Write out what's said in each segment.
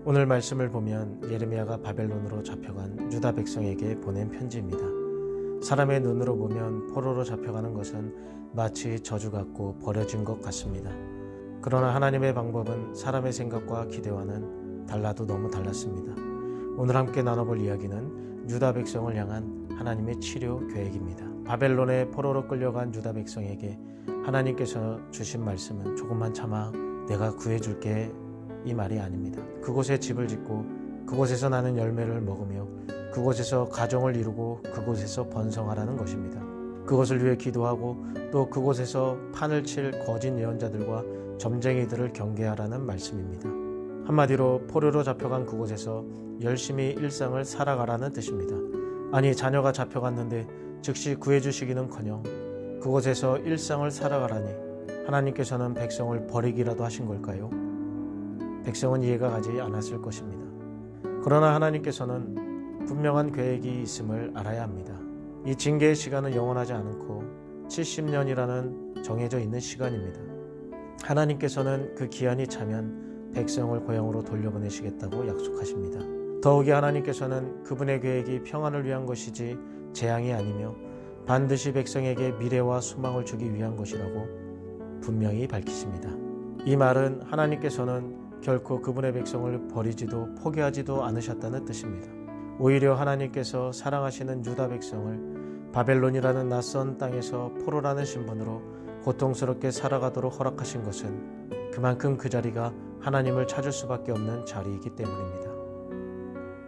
오늘 말씀을 보면 예레미야가 바벨론으로 잡혀간 유다 백성에게 보낸 편지입니다. 사람의 눈으로 보면 포로로 잡혀가는 것은 마치 저주 같고 버려진 것 같습니다. 그러나 하나님의 방법은 사람의 생각과 기대와는 달라도 너무 달랐습니다. 오늘 함께 나눠볼 이야기는 유다 백성을 향한 하나님의 치료 계획입니다. 바벨론의 포로로 끌려간 유다 백성에게 하나님께서 주신 말씀은 조금만 참아 내가 구해줄게 이 말이 아닙니다. 그곳에 집을 짓고 그곳에서 나는 열매를 먹으며 그곳에서 가정을 이루고 그곳에서 번성하라는 것입니다. 그것을 위해 기도하고 또 그곳에서 판을 칠 거짓 예언자들과 점쟁이들을 경계하라는 말씀입니다. 한마디로 포로로 잡혀간 그곳에서 열심히 일상을 살아가라는 뜻입니다. 아니, 자녀가 잡혀갔는데 즉시 구해주시기는커녕 그곳에서 일상을 살아가라니 하나님께서는 백성을 버리기라도 하신 걸까요? 백성은 이해가 가지 않았을 것입니다. 그러나 하나님께서는 분명한 계획이 있음을 알아야 합니다. 이 징계의 시간은 영원하지 않고 70년이라는 정해져 있는 시간입니다. 하나님께서는 그 기한이 차면 백성을 고향으로 돌려보내시겠다고 약속하십니다. 더욱이 하나님께서는 그분의 계획이 평안을 위한 것이지 재앙이 아니며 반드시 백성에게 미래와 소망을 주기 위한 것이라고 분명히 밝히십니다. 이 말은 하나님께서는 결코 그분의 백성을 버리지도 포기하지도 않으셨다는 뜻입니다. 오히려 하나님께서 사랑하시는 유다 백성을 바벨론이라는 낯선 땅에서 포로라는 신분으로 고통스럽게 살아가도록 허락하신 것은 그만큼 그 자리가 하나님을 찾을 수밖에 없는 자리이기 때문입니다.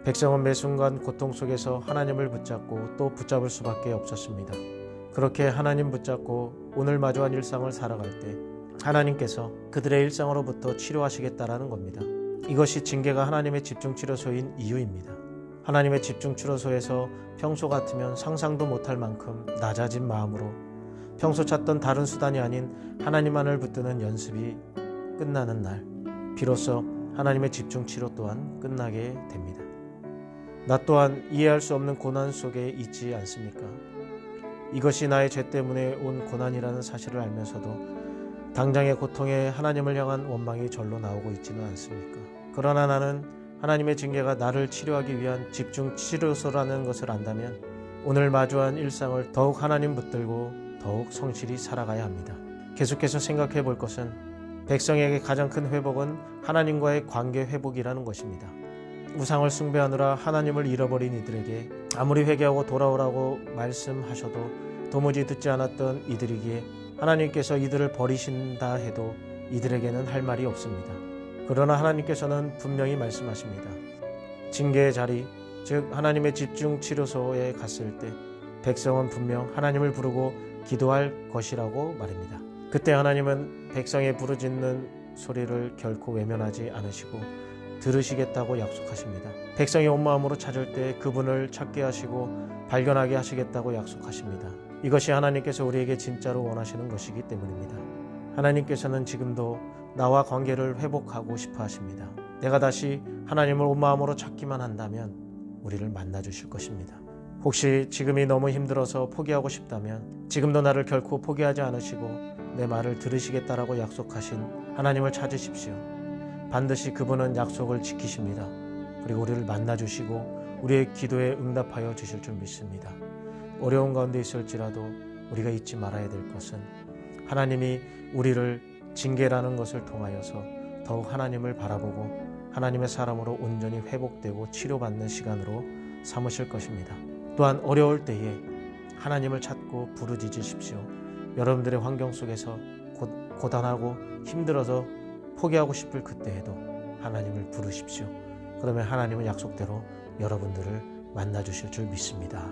백성은 매 순간 고통 속에서 하나님을 붙잡고 또 붙잡을 수밖에 없었습니다. 그렇게 하나님 붙잡고 오늘 마주한 일상을 살아갈 때 하나님께서 그들의 일상으로부터 치료하시겠다라는 겁니다. 이것이 징계가 하나님의 집중치료소인 이유입니다. 하나님의 집중치료소에서 평소 같으면 상상도 못할 만큼 낮아진 마음으로 평소 찾던 다른 수단이 아닌 하나님만을 붙드는 연습이 끝나는 날, 비로소 하나님의 집중치료 또한 끝나게 됩니다. 나 또한 이해할 수 없는 고난 속에 있지 않습니까? 이것이 나의 죄 때문에 온 고난이라는 사실을 알면서도 당장의 고통에 하나님을 향한 원망이 절로 나오고 있지는 않습니까? 그러나 나는 하나님의 징계가 나를 치료하기 위한 집중치료소라는 것을 안다면 오늘 마주한 일상을 더욱 하나님 붙들고 더욱 성실히 살아가야 합니다. 계속해서 생각해 볼 것은 백성에게 가장 큰 회복은 하나님과의 관계 회복이라는 것입니다. 우상을 숭배하느라 하나님을 잃어버린 이들에게 아무리 회개하고 돌아오라고 말씀하셔도 도무지 듣지 않았던 이들이기에 하나님께서 이들을 버리신다 해도 이들에게는 할 말이 없습니다. 그러나 하나님께서는 분명히 말씀하십니다. 징계의 자리, 즉 하나님의 집중치료소에 갔을 때 백성은 분명 하나님을 부르고 기도할 것이라고 말입니다. 그때 하나님은 백성의 부르짖는 소리를 결코 외면하지 않으시고 들으시겠다고 약속하십니다. 백성이 온 마음으로 찾을 때 그분을 찾게 하시고 발견하게 하시겠다고 약속하십니다. 이것이 하나님께서 우리에게 진짜로 원하시는 것이기 때문입니다. 하나님께서는 지금도 나와 관계를 회복하고 싶어 하십니다. 내가 다시 하나님을 온 마음으로 찾기만 한다면 우리를 만나 주실 것입니다. 혹시 지금이 너무 힘들어서 포기하고 싶다면 지금도 나를 결코 포기하지 않으시고 내 말을 들으시겠다라고 약속하신 하나님을 찾으십시오. 반드시 그분은 약속을 지키십니다. 그리고 우리를 만나 주시고 우리의 기도에 응답하여 주실 줄 믿습니다. 어려운 가운데 있을지라도 우리가 잊지 말아야 될 것은 하나님이 우리를 징계라는 것을 통하여서 더욱 하나님을 바라보고 하나님의 사람으로 온전히 회복되고 치료받는 시간으로 삼으실 것입니다. 또한 어려울 때에 하나님을 찾고 부르짖으십시오. 여러분들의 환경 속에서 고단하고 힘들어서 포기하고 싶을 그때에도 하나님을 부르십시오. 그러면 하나님은 약속대로 여러분들을 만나 주실 줄 믿습니다.